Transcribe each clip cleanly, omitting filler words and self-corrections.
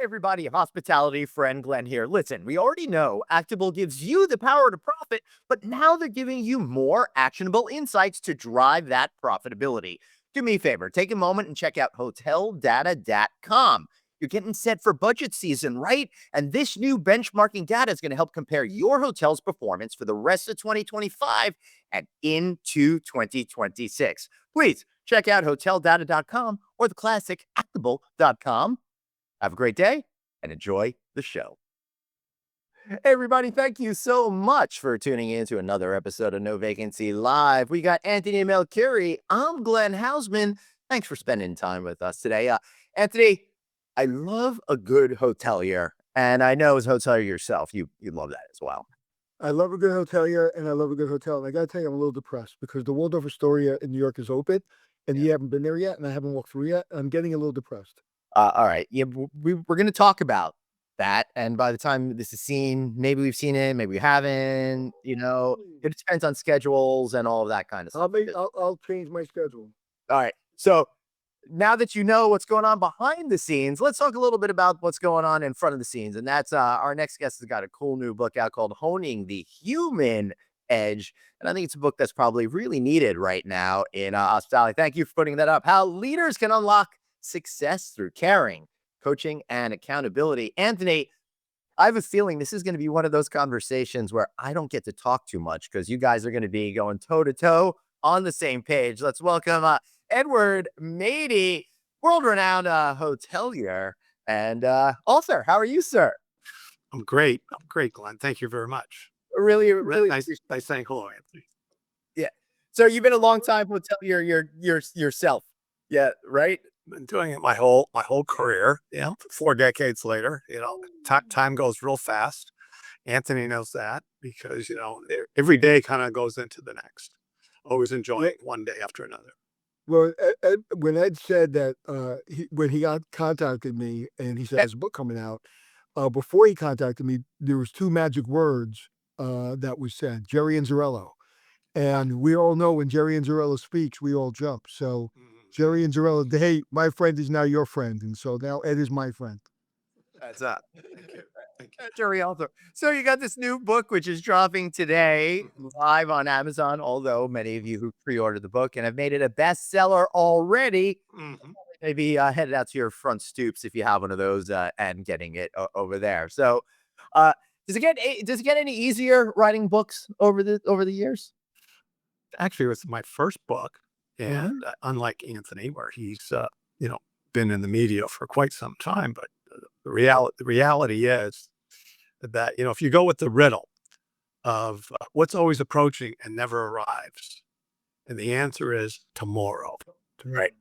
Everybody, hospitality friend Glenn here. Listen, we already know Actable gives you the power to profit, but now they're giving you more actionable insights to drive that profitability. Do me a favor, take a moment and check out hoteldata.com. You're getting set for budget season, right? And this new benchmarking data is going to help compare your hotel's performance for the rest of 2025 and into 2026. Please check out hoteldata.com or the classic actable.com. Have a great day and enjoy the show. Hey, everybody, thank you so much for tuning in to another episode of No Vacancy Live. We got Anthony Melchiori. I'm Glenn Hausman. Thanks for spending time with us today. Anthony, I love a good hotelier, and I know as a hotelier yourself, you love that as well. I love a good hotelier and I love a good hotel. And I got to tell you, I'm a little depressed because the Waldorf Astoria in New York is open and you haven't been there yet. And I haven't walked through yet. I'm getting a little depressed. All right. Yeah, we're going to talk about that. And by the time this is seen, maybe we've seen it, maybe we haven't. It depends on schedules and all of that kind of stuff. I'll change my schedule. All right. So now that you know what's going on behind the scenes, let's talk a little bit about what's going on in front of the scenes. And that's our next guest has got a cool new book out called Honing the Human Edge. And I think it's a book that's probably really needed right now in hospitality. Thank you for putting that up. How leaders can unlock success through caring, coaching, and accountability. Anthony, I have a feeling this is going to be one of those conversations where I don't get to talk too much because you guys are going to be going toe to toe on the same page. Let's welcome Edward Mady, world-renowned hotelier and author. How are you, sir? I'm great. I'm great, Glenn. Thank you very much. Really nice saying hello, Anthony. Yeah. So you've been a long time hotelier yourself. Yeah, right? Been doing it my whole career, 4 decades later. Time goes real fast. Anthony knows that because, every day kind of goes into the next. Always enjoying one day after another. Well, when Ed said that when he contacted me and he said there's a book coming out, before he contacted me, there was 2 magic words that was said, Jerry Anzarello. And we all know when Jerry Anzarello speaks, we all jump. So Jerry Anzarello, hey, my friend is now your friend. And so now Ed is my friend. That's up. Thank you. Jerry author. So you got this new book, which is dropping today live on Amazon, although many of you who pre-ordered the book and have made it a bestseller already, maybe headed out to your front stoops if you have one of those and getting it over there. So does it get any easier writing books over the years? Actually, it was my first book. And unlike Anthony, where he's, been in the media for quite some time, but the reality is that, if you go with the riddle of what's always approaching and never arrives, and the answer is tomorrow, right?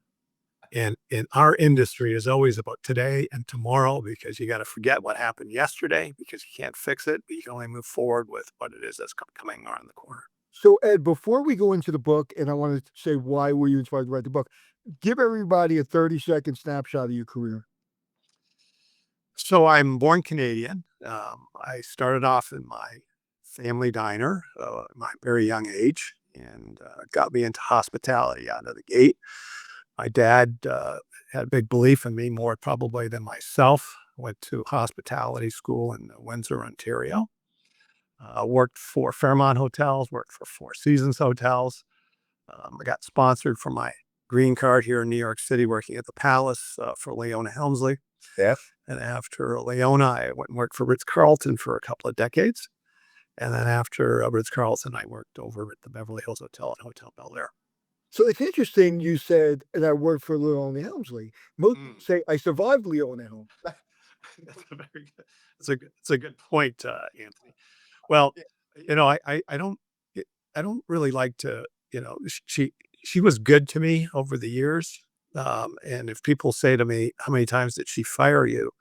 And in our industry is always about today and tomorrow because you got to forget what happened yesterday because you can't fix it, but you can only move forward with what it is that's coming around the corner. So Ed, before we go into the book, and I want to say why were you inspired to write the book, give everybody a 30-second snapshot of your career. So I'm born Canadian. I started off in my family diner at my very young age and got me into hospitality out of the gate. My dad had a big belief in me, more probably than myself. Went to hospitality school in Windsor, Ontario. Worked for Fairmont hotels, worked for Four Seasons hotels. I got sponsored for my green card here in New York City, working at the Palace for Leona Helmsley. Yeah. And after Leona, I went and worked for Ritz-Carlton for a couple of decades. And then after Ritz-Carlton, I worked over at the Beverly Hills Hotel and Hotel Bel-Air. So it's interesting you said, and I worked for Leona Helmsley. Most say I survived Leona Helmsley. That's a very good. It's a good point, Anthony. Well, I don't really like to. She was good to me over the years. And if people say to me, how many times did she fire you?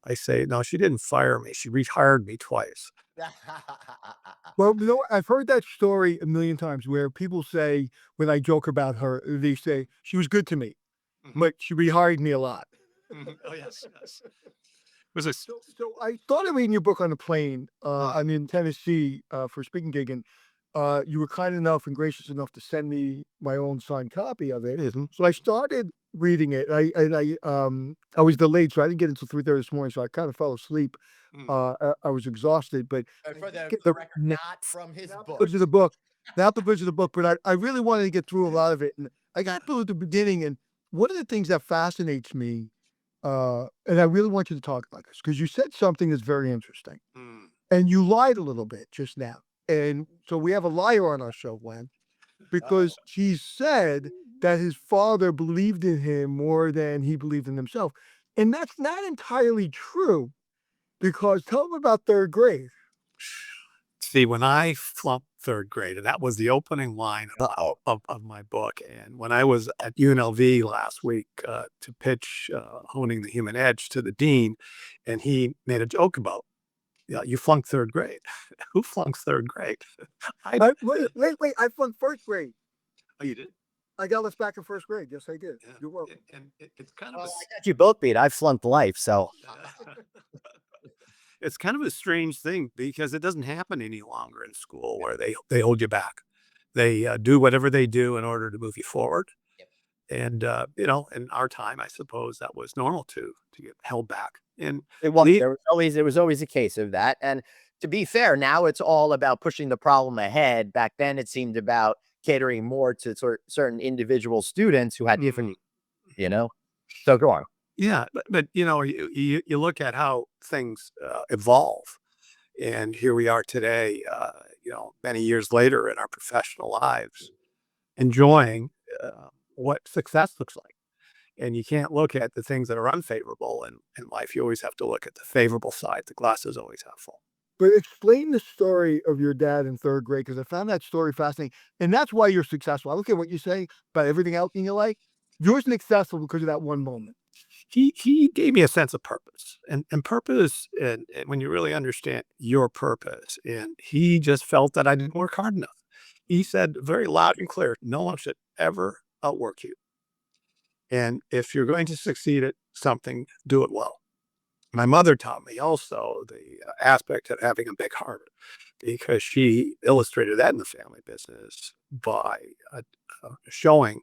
I say, no, she didn't fire me. She rehired me twice. Well, I've heard that story a million times where people say, when I joke about her, they say, she was good to me, but she rehired me a lot. Oh, yes. So I thought of reading your book on the plane. I'm in Tennessee for a speaking gig, and you were kind enough and gracious enough to send me my own signed copy of it. Mhm. So I started reading it. I was delayed, so I didn't get until 3:30 this morning. So I kind of fell asleep. Mm. I was exhausted, but For the, get for the record, n- not from his book. bridge of the book, not the bridge of the book, but I really wanted to get through a lot of it. And I got through at the beginning. And one of the things that fascinates me, and I really want you to talk about this, because you said something that's very interesting. Mm. And you lied a little bit just now. And so we have a liar on our show, Glenn, because he said that his father believed in him more than he believed in himself. And that's not entirely true, because tell him about third grade. See, when I flunked third grade, and that was the opening line Uh-oh. of my book, and when I was at UNLV last week to pitch Honing the Human Edge to the dean, and he made a joke about, yeah, you flunked third grade. Who flunks third grade? I Wait, I flunked first grade. Oh, you did? I got us back in first grade. Yes, I did. Yeah. You're welcome. And it's kind of Well, a I got you both beat. I flunked life, so it's kind of a strange thing because it doesn't happen any longer in school where they hold you back. They do whatever they do in order to move you forward. Yep. And in our time, I suppose that was normal to get held back. And le- there was always a case of that. And to be fair, now it's all about pushing the problem ahead. Back then, it seemed about catering more to certain individual students who had different, Mhm. you know. So go on. Yeah, but you look at how things evolve, and here we are today. Many years later in our professional lives, enjoying what success looks like. And you can't look at the things that are unfavorable in life. You always have to look at the favorable side. The glass is always half full. But explain the story of your dad in third grade, because I found that story fascinating. And that's why you're successful. I don't care what you say about everything else in your life. You're successful because of that one moment. He gave me a sense of purpose and purpose, and when you really understand your purpose, and he just felt that I didn't work hard enough. He said very loud and clear, no one should ever outwork you. And if you're going to succeed at something, do it well. My mother taught me also the aspect of having a big heart because she illustrated that in the family business by showing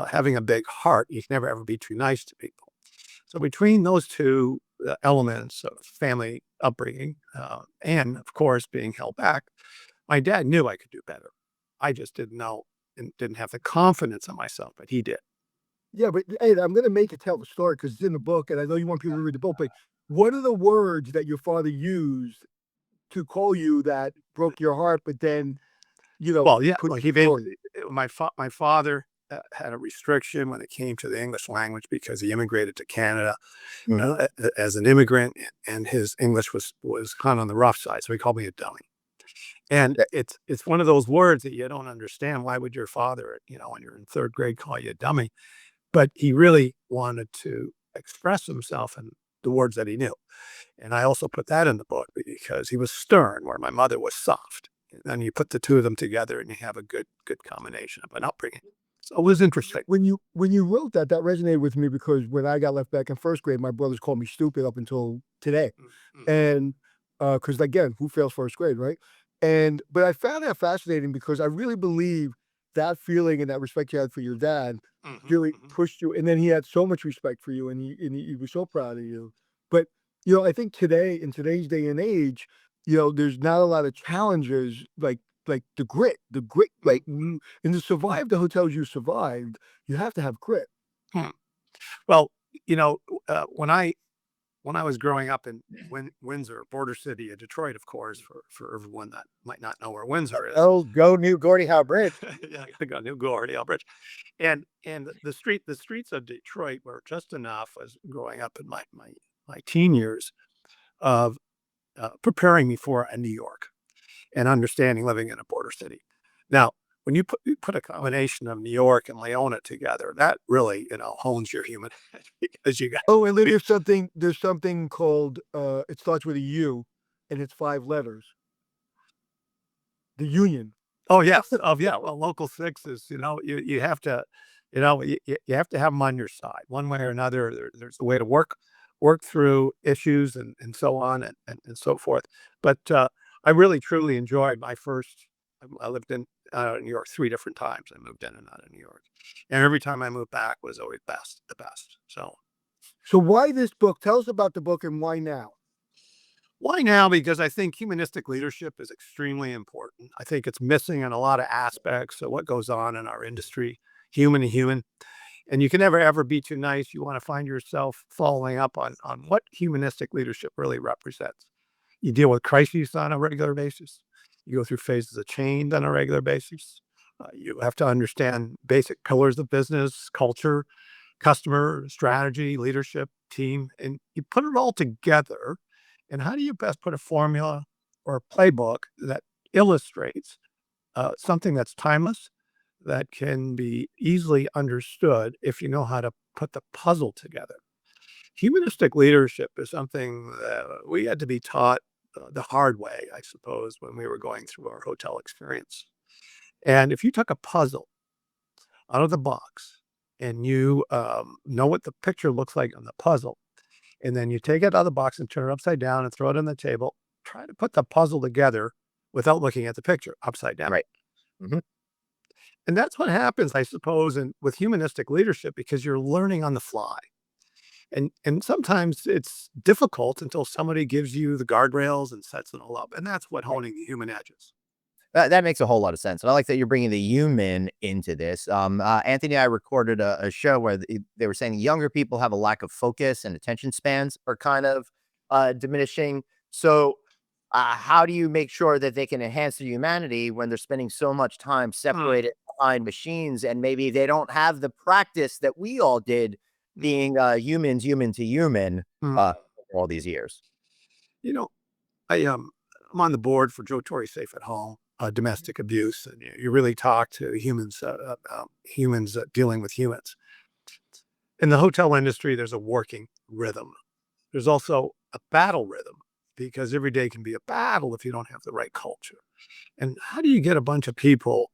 having a big heart. You can never ever be too nice to people. So between those two elements of family upbringing and, of course, being held back, my dad knew I could do better. I just didn't know and didn't have the confidence in myself, but he did. Yeah, but hey, I'm gonna make you tell the story because it's in the book, and I know you want people to read the book. But what are the words that your father used to call you that broke your heart, but then Well, yeah, put like you even forward? my father had a restriction when it came to the English language because he immigrated to Canada as an immigrant, and his English was kind of on the rough side, so he called me a dummy. And it's one of those words that you don't understand. Why would your father, when you're in third grade, call you a dummy? But he really wanted to express himself in the words that he knew. And I also put that in the book because he was stern, where my mother was soft. And then you put the two of them together and you have a good combination of an upbringing. So it was interesting. When you wrote that, that resonated with me because when I got left back in first grade, my brothers called me stupid up until today. Mhm. And because again, who fails first grade, right? And but I found that fascinating because I really believe that feeling and that respect you had for your dad Mhm. really Mhm. pushed you. And then he had so much respect for you, and he was so proud of you. But I think today, in today's day and age, there's not a lot of challenges like the grit, like and to survive the hotels you survived, you have to have grit. Hmm. Well, you know, when I was growing up in Windsor, border city of Detroit, of course, for everyone that might not know where Windsor is. Oh, go New Gordie Howe Bridge. Yeah, I got New Gordy, Albridge. And the streets of Detroit were just enough as growing up in my teen years of preparing me for a New York and understanding living in a border city. Now, when you put a combination of New York and Leona together, that really hones your human edge because you got Oh, and then there's something called it starts with a U, and it's 5 letters. The Union. oh yes, oh yeah. Well, local six is you have to you have to have them on your side one way or another. There's a way to work through issues and so on and so forth. But I really truly enjoyed my first I lived in New York 3 different times. I moved in and out of New York, and every time I moved back was always the best. So So why this book? Tell us about the book and why now? why now? Because I think humanistic leadership is extremely important. I think it's missing in a lot of aspects of what goes on in our industry, human to human. And you can never ever be too nice. You want to find yourself following up on what humanistic leadership really represents. You deal with crises on a regular basis. You go through phases of change on a regular basis. You have to understand basic pillars of business, culture, customer, strategy, leadership, team, and you put it all together. And how do you best put a formula or a playbook that illustrates something that's timeless, that can be easily understood if you know how to put the puzzle together? Humanistic leadership is something that we had to be taught the hard way, I suppose, when we were going through our hotel experience. And if you took a puzzle out of the box and you know what the picture looks like on the puzzle, and then you take it out of the box and turn it upside down and throw it on the table, try to put the puzzle together without looking at the picture upside down. Right. Hmm. And that's what happens, I suppose, with humanistic leadership, because you're learning on the fly. And sometimes it's difficult until somebody gives you the guardrails and sets it all up. And that's what honing the human edges. That makes a whole lot of sense. And I like that you're bringing the human into this. Anthony and I recorded a show where they were saying younger people have a lack of focus and attention spans are kind of diminishing. So, how do you make sure that they can enhance their humanity when they're spending so much time Mm, separated behind machines and maybe they don't have the practice that we all did mm, being human to human mm. for all these years? You know, I'm on the board for Joe Torre Safe at Home, domestic abuse, and you really talk to humans, humans dealing with humans. In the hotel industry, there's a working rhythm. There's also a battle rhythm, because every day can be a battle if you don't have the right culture. And how do you get a bunch of people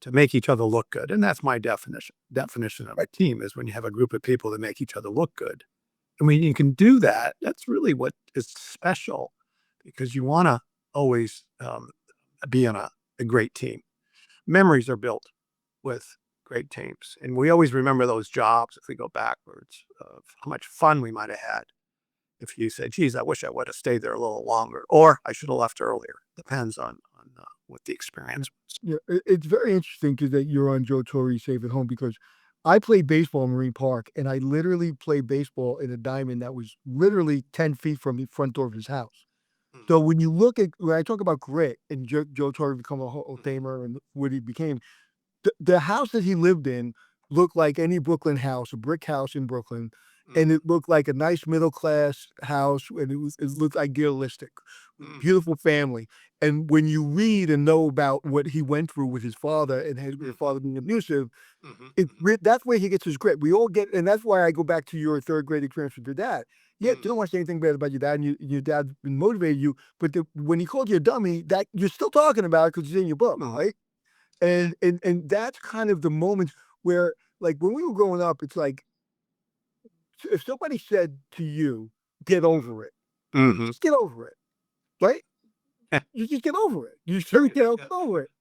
to make each other look good? And that's my definition of a team, is when you have a group of people that make each other look good. And when you can do that, that's really what is special, because you want to always be on a great team. Memories are built with great teams. And we always remember those jobs, if we go backwards, of how much fun we might have had. If you say, geez, I wish I would have stayed there a little longer, or I should have left earlier. Depends on what the experience was. Yeah, it's very interesting that you're on Joe Torre Safe at Home because I played baseball in Marine Park and I literally played baseball in a diamond that was literally 10 feet from the front door of his house. Mm, So when I talk about grit and Joe Torre become a Hall of mm, Famer and what he became, the house that he lived in looked like any Brooklyn house, a brick house in Brooklyn, mm, and it looked like a nice middle class house, and it looked idealistic, mm, beautiful family. And when you read and know about what he went through with his father and his mm, father being abusive, mhm, it mhm, that's where he gets his grit. We all get, and that's why I go back to your third grade experience with your dad. Yeah, you mm, don't want to say anything bad about your dad, and your dad's been motivated you, but when he called you a dummy, that you're still talking about it because it's in your book, mhm, right? And that's kind of the moment where, like, when we were growing up, it's like if somebody said to you, "Get over it," mhm. just get over it, right? You just get over it. You should Period. get Yeah. over it.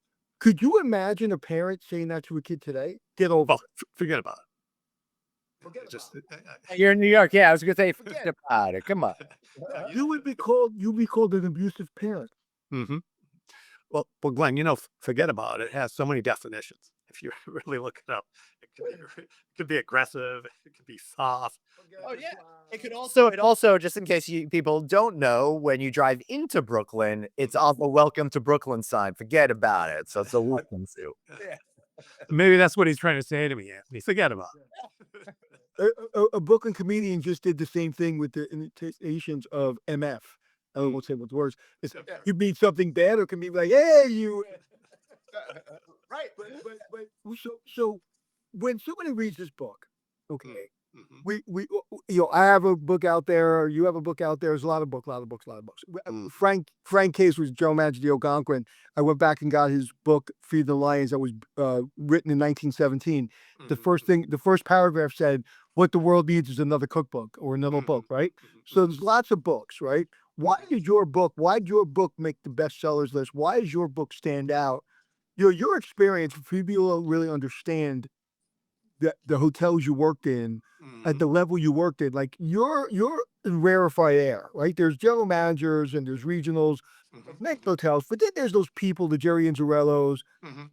Could you imagine a parent saying that to a kid today? Get over Well, it. forget about it. Forget It about just, You're in New York. Yeah, I was going to say, forget about it. Come on. it. You'd be called an abusive parent. Mhm. Well, Glenn, forget about it. It has so many definitions. If you really look it up, it could be aggressive, it could be soft. Oh yeah. It also just in case people don't know, when you drive into Brooklyn, it's Mhm. off a welcome to Brooklyn sign. Forget about it. So it's a welcome to. Yeah. Maybe that's what he's trying to say to me, Anthony. Forget about it. A Brooklyn comedian just did the same thing with the imitations of MF. I Mm. won't say what the words. It's, Yeah. you mean something bad, or can be like, "Hey, you." Right. So when somebody reads this book, Mm. okay, Mhm. I have a book out there, or you have a book out there. There's a lot of books, a lot of books, a lot of books. Mm. Frank Case was Joe Maggio Algonquin. I went back and got his book Feed the Lions that was written in 1917. Mhm. The first paragraph said, "What the world needs is another cookbook or another book," Mhm. right? Mhm. So Mhm. there's lots of books, right? Mhm. Why did your book make the bestsellers list? Why does your book stand out your experience, for people who don't really understand the hotels you worked in at the level you worked in, like you're in rarefied air, right? There's general managers and there's regionals, next hotels, but then there's those people, the Jerry Inzarellos,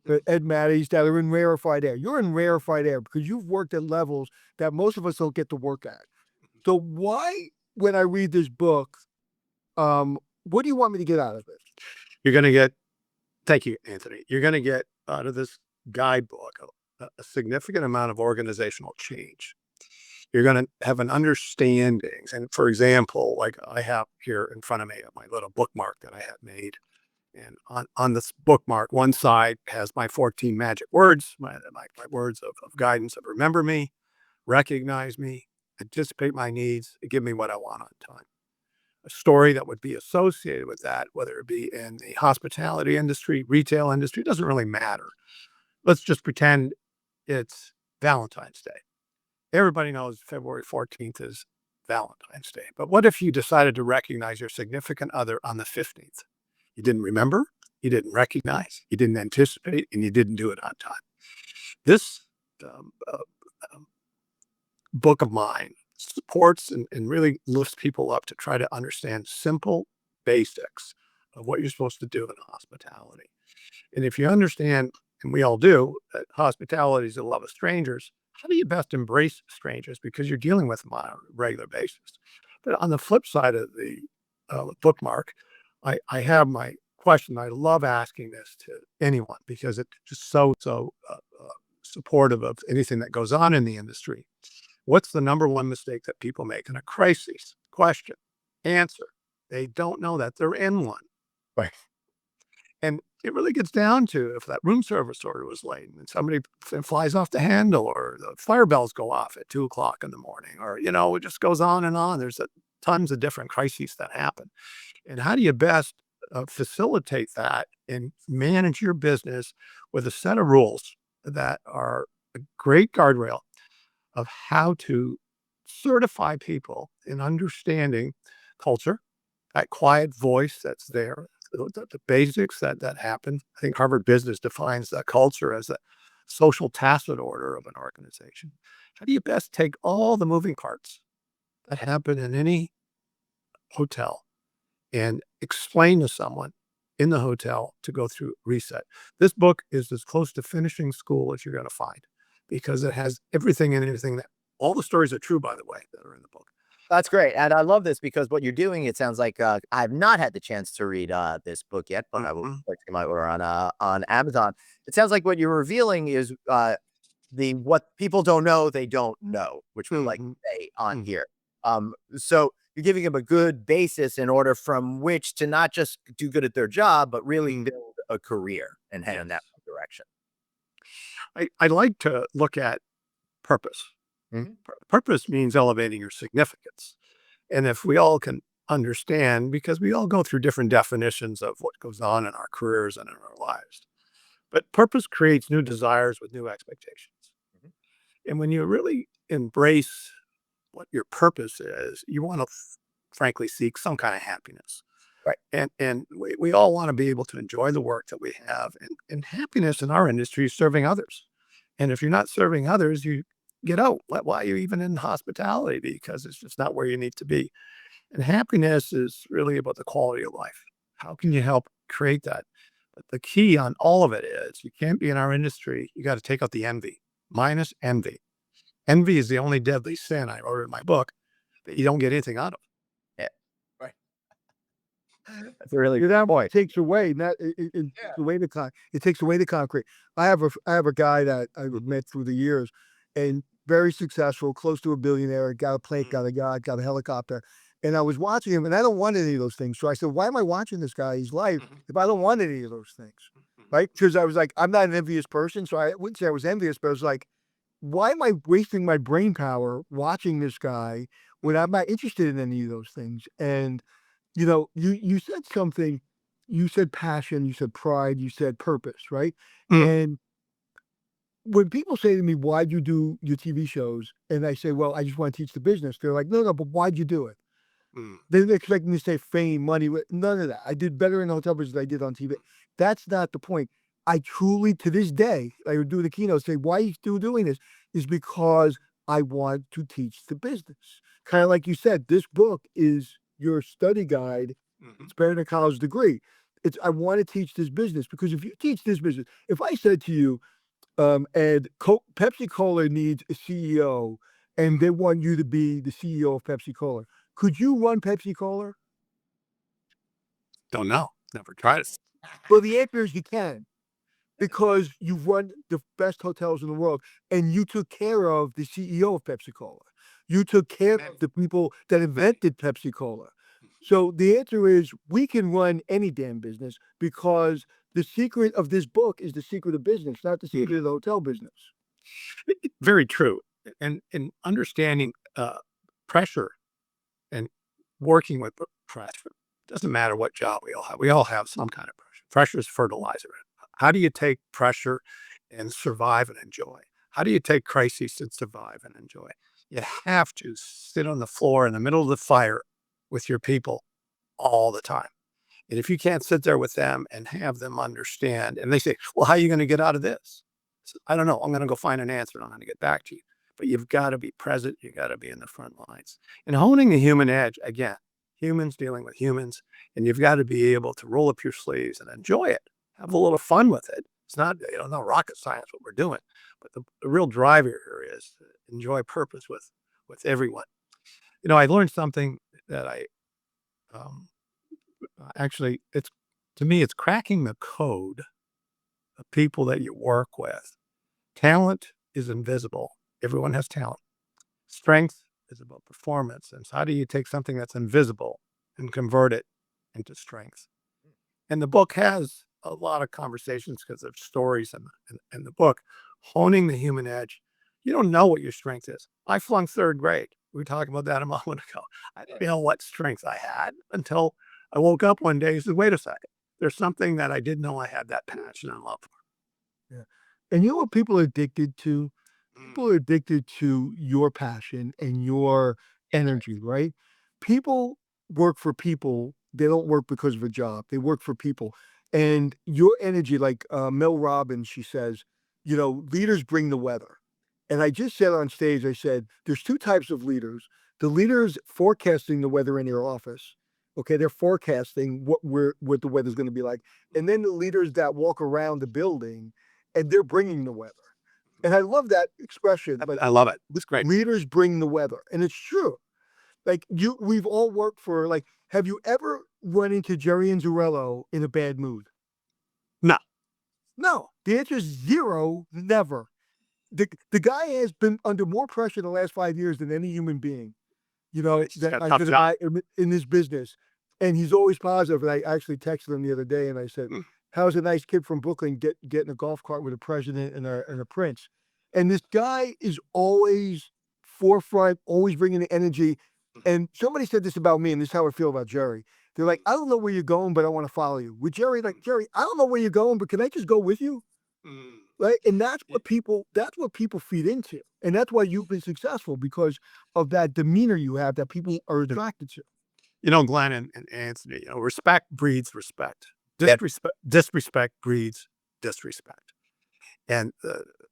the Ed Maddies that are in rarefied air. You're in rarefied air because you've worked at levels that most of us don't get to work at. So why, when I read this book, what do you want me to get out of it? You're going to get, thank you, Anthony. You're going to get out of this guidebook a significant amount of organizational change. You're going to have an understanding. And for example, like I have here in front of me, my little bookmark that I had made. And on this bookmark, one side has my 14 magic words, my words of guidance of remember me, recognize me, anticipate my needs, and give me what I want on time. A story that would be associated with that, whether it be in the hospitality industry, retail industry, doesn't really matter. Let's just pretend it's Valentine's Day. Everybody knows February 14th is Valentine's Day. But what if you decided to recognize your significant other on the 15th? You didn't remember, you didn't recognize, you didn't anticipate, and you didn't do it on time. This book of mine supports and really lifts people up to try to understand simple basics of what you're supposed to do in hospitality. And if you understand, and we all do, that hospitality is the love of strangers, how do you best embrace strangers? Because you're dealing with them on a regular basis. But on the flip side of the bookmark, I have my question. I love asking this to anyone because it's just so supportive of anything that goes on in the industry. What's the number one mistake that people make in a crisis? Question, answer. They don't know that they're in one. Right. And it really gets down to if that room service order was late and somebody flies off the handle or the fire bells go off at 2:00 in the morning, or, it just goes on and on. There's tons of different crises that happen. And how do you best facilitate that and manage your business with a set of rules that are a great guardrail of how to certify people in understanding culture, that quiet voice that's there, the basics that happen. I think Harvard Business defines that culture as a social tacit order of an organization. How do you best take all the moving parts that happen in any hotel and explain to someone in the hotel to go through reset? This book is as close to finishing school as you're going to find because it has everything and anything that all the stories are true, by the way, that are in the book. That's great. And I love this because what you're doing, it sounds like I've not had the chance to read this book yet, but I will check my order on Amazon. It sounds like what you're revealing is the what people don't know, they don't know, which we like to say on here. So you're giving them a good basis in order from which to not just do good at their job, but really build a career and head in that direction. I like to look at purpose. Purpose means elevating your significance. And if we all can understand, because we all go through different definitions of what goes on in our careers and in our lives, but purpose creates new desires with new expectations. And when you really embrace what your purpose is, you want to frankly seek some kind of happiness. Right. And we all want to be able to enjoy the work that we have. And happiness in our industry is serving others. And if you're not serving others, you get out. Why are you even in hospitality? Because it's just not where you need to be. And happiness is really about the quality of life. How can you help create that? But the key on all of it is you can't be in our industry. You got to take out the envy, minus envy. Envy is the only deadly sin I wrote in my book that you don't get anything out of. Yeah. Right. That's a really That good point. takes away that it takes away it takes away the concrete. I have a guy that I met through the years, and very successful, close to a billionaire, got a plane, got a yacht, got a helicopter. And I was watching him, and I don't want any of those things. So I said, why am I watching this guy's life if I don't want any of those things? Right? Because I was like, I'm not an envious person, so I wouldn't say I was envious, but I was like, why am I wasting my brain power watching this guy when I'm not interested in any of those things? And you said something, you said passion, you said pride, you said purpose, right? And when people say to me, why'd you do your TV shows? And I say, well, I just want to teach the business. They're like, no, but why'd you do it? They expect me to say fame, money, none of that. I did better in the hotel business than I did on TV. That's not the point. I truly, to this day, I would do the keynote, say, why are you still doing this? Is because I want to teach the business. Kind of like you said, this book is your study guide. It's better than a college degree. I want to teach this business because if you teach this business, if I said to you, Ed, Pepsi Cola needs a CEO and they want you to be the CEO of Pepsi Cola, could you run Pepsi Cola? Don't know. Never tried it. Well, the answer is you can. Because you run the best hotels in the world and you took care of the CEO of Pepsi Cola. You took care of the people that invented Pepsi Cola. So the answer is we can run any damn business because the secret of this book is the secret of business, not the secret of the hotel business. Very true. And understanding pressure and working with pressure. Doesn't matter what job we all have. We all have some kind of pressure. Pressure is fertilizer. How do you take pressure and survive and enjoy? How do you take crises and survive and enjoy? You have to sit on the floor in the middle of the fire with your people all the time. And if you can't sit there with them and have them understand, and they say, well, how are you going to get out of this? So, I don't know. I'm going to go find an answer and I'm going to get back to you. But you've got to be present. You got to be in the front lines. And honing the human edge, again, humans dealing with humans, and you've got to be able to roll up your sleeves and enjoy it. Have a little fun with it. It's not, not rocket science what we're doing, but the real driver here is to enjoy purpose with everyone. I learned something that actually, to me, it's cracking the code of people that you work with. Talent is invisible. Everyone has talent. Strength is about performance. And so how do you take something that's invisible and convert it into strength? And the book has a lot of conversations because of stories in the book. Honing the human edge. You don't know what your strength is. I flunked third grade. We were talking about that a moment ago. I didn't know what strength I had until I woke up one day and said, wait a second. There's something that I didn't know I had that passion and love for. Yeah. And you know what people are addicted to? People are addicted to your passion and your energy, right? People work for people. They don't work because of a job. They work for people. And your energy, like Mel Robbins, she says, leaders bring the weather. And I just said on stage, I said, there's two types of leaders. The leaders forecasting the weather in your office. Okay, they're forecasting what the weather's going to be like. And then the leaders that walk around the building and they're bringing the weather. And I love that expression, but I love it. It's great. leaders bring the weather. And it's true. Like we've all worked for, have you ever run into Jerry and Zarello in a bad mood? No. No. The answer is zero, never. The guy has been under more pressure in the last 5 years than any human being, in this business. And he's always positive. And I actually texted him the other day and I said, how's a nice kid from Brooklyn getting a golf cart with a president and a prince? And this guy is always forefront, always bringing the energy. And somebody said this about me, and this is how I feel about Jerry. They're like, I don't know where you're going, but I want to follow you. With Jerry, Jerry, I don't know where you're going, but can I just go with you? Right? And that's what people feed into. And that's why you've been successful, because of that demeanor you have that people are attracted to. Glenn and Anthony, respect breeds respect. Disrespect breeds disrespect. And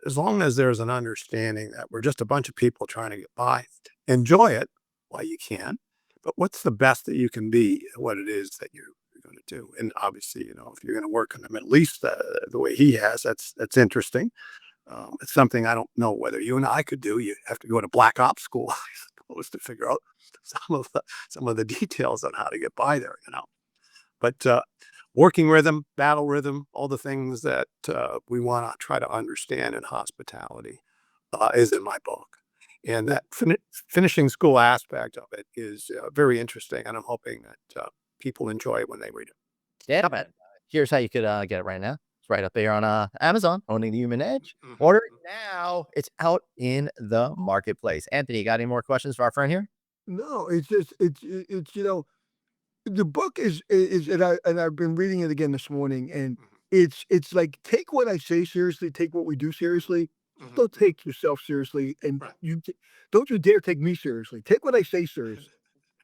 as long as there's an understanding that we're just a bunch of people trying to get by, enjoy it while you can. But what's the best that you can be at what it is that you're going to do? And obviously, if you're going to work in the Middle East the way he has, that's interesting. It's something I don't know whether you and I could do. You have to go to black ops school, I suppose, to figure out some of the details on how to get by there. But working rhythm, battle rhythm, all the things that we want to try to understand in hospitality is in my book. And that finishing school aspect of it is very interesting. And I'm hoping that people enjoy it when they read it. Yeah, man. Here's how you could get it right now. It's right up there on Amazon, Owning the Human Edge. Order it now. It's out in the marketplace. Anthony, you got any more questions for our friend here? No, it's just, the book is and I've been reading it again this morning, and it's like, take what I say seriously, take what we do seriously. Don't take yourself seriously, and don't you dare take me seriously. Take what I say seriously.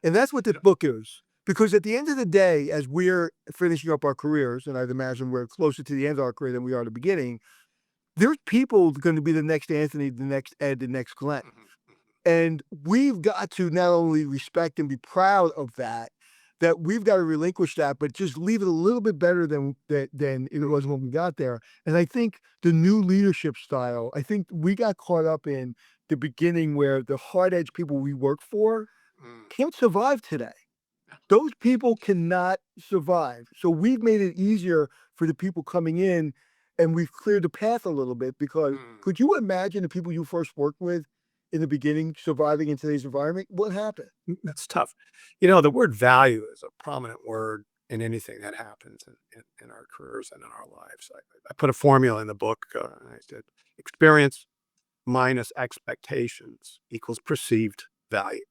And that's what this book is. Because at the end of the day, as we're finishing up our careers, and I'd imagine we're closer to the end of our career than we are at the beginning, there's people going to be the next Anthony, the next Ed, the next Glenn. And we've got to not only respect and be proud of that we've got to relinquish that, but just leave it a little bit better than it was when we got there. And I think the new leadership style, I think we got caught up in the beginning where the hard edge people we work for can't survive today. Those people cannot survive. So we've made it easier for the people coming in, and we've cleared the path a little bit, because could you imagine the people you first worked with in the beginning surviving in today's environment? What happened? That's tough. You know, the word value is a prominent word in anything that happens in our careers and in our lives. I put a formula in the book. I said, experience minus expectations equals perceived value.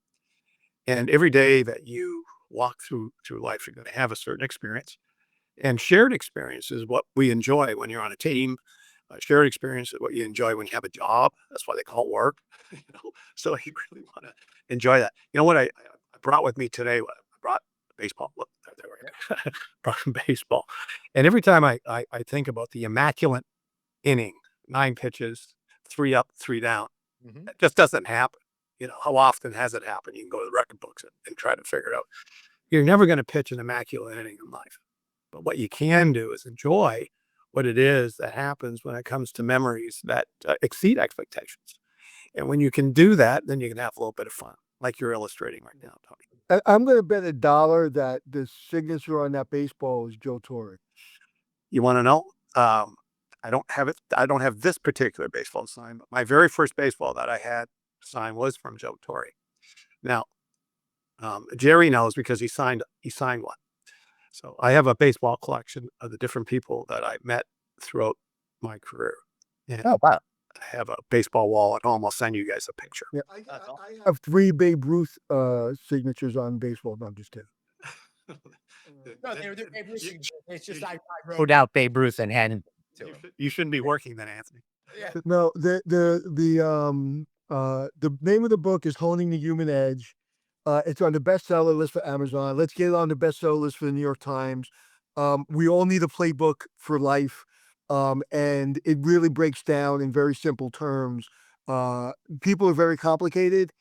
And every day that you walk through life, you're going to have a certain experience. And shared experience is what we enjoy when you're on a team. Shared experience is what you enjoy when you have a job. That's why they call it work. So you really want to enjoy that. You know what I brought with me today? I brought baseball. Look, there we go. Brought baseball. And every time I think about the immaculate inning, 9 pitches, 3 up, 3 down, it just doesn't happen. You know, how often has it happened? You can go to the record books and try to figure it out. You're never going to pitch an immaculate inning in life. But what you can do is enjoy what it is that happens when it comes to memories that exceed expectations. And when you can do that, then you can have a little bit of fun, like you're illustrating right now, Tony. I'm going to bet $1 that the signature on that baseball is Joe Torre. You want to know? I don't have it. I don't have this particular baseball sign, but my very first baseball that I had signed was from Joe Torre. Now, Jerry knows because he signed one. So I have a baseball collection of the different people that I met throughout my career. And Oh, wow. I have a baseball wall at home. I'll send you guys a picture. Yeah, I have 3 Babe Ruth signatures on baseball. No, I'm just kidding. No, they're Babe Ruth. It's just I wrote out Babe Ruth and handed it to him. You shouldn't be working then, Anthony. Yeah. No, the name of the book is Honing the Human Edge. It's on the bestseller list for Amazon. Let's get it on the bestseller list for the New York Times. We all need a playbook for life. And it really breaks down in very simple terms. People are very complicated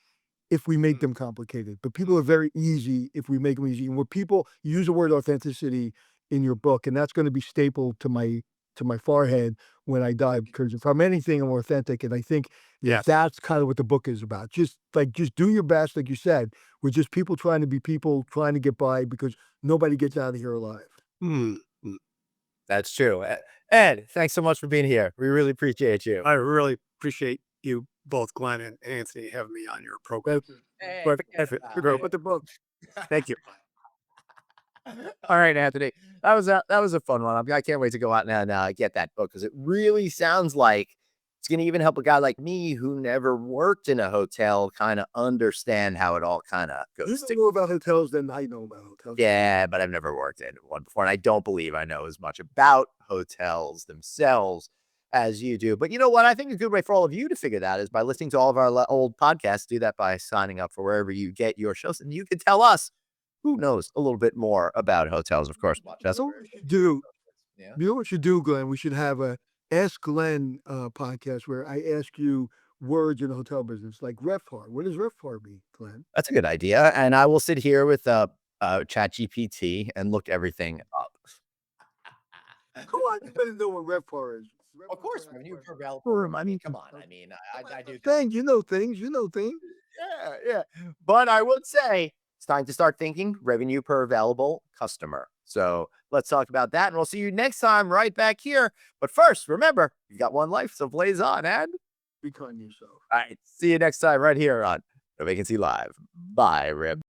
if we make them complicated, but people are very easy if we make them easy. And when people use the word authenticity in your book, and that's going to be stapled to my forehead when I die, because if I'm anything, I'm authentic. And I think that's kind of what the book is about. Just do your best, like you said. We're just people trying to be people, trying to get by, because nobody gets out of here alive. That's true. Ed, thanks so much for being here. We really appreciate you. I really appreciate you both, Glenn and Anthony, having me on your program. Put the book. Thank you. All right, Anthony. That was a fun one. I can't wait to go out and get that book, because it really sounds like it's going to even help a guy like me who never worked in a hotel kind of understand how it all kind of goes. You know more about hotels than I know about hotels. Yeah, but I've never worked in one before, and I don't believe I know as much about hotels themselves as you do. But you know what? I think a good way for all of you to figure that is by listening to all of our old podcasts. Do that by signing up for wherever you get your shows, and you can tell us who knows a little bit more about hotels. Of course, watch us. You know what you do, Glenn? We should have a Ask Glenn podcast where I ask you words in the hotel business, like RevPAR. What does RevPAR mean, Glenn? That's a good idea. And I will sit here with ChatGPT and look everything up. Come on, you better know what RevPAR is. Of course, revenue per available room. I mean, come on. I mean, I do. Things, you know things. Yeah. But I would say it's time to start thinking revenue per available customer. So let's talk about that, and we'll see you next time right back here. But first, remember, you got one life, so blaze on, and be kind to yourself. All right, see you next time right here on The Vacancy Live. Bye, Rib.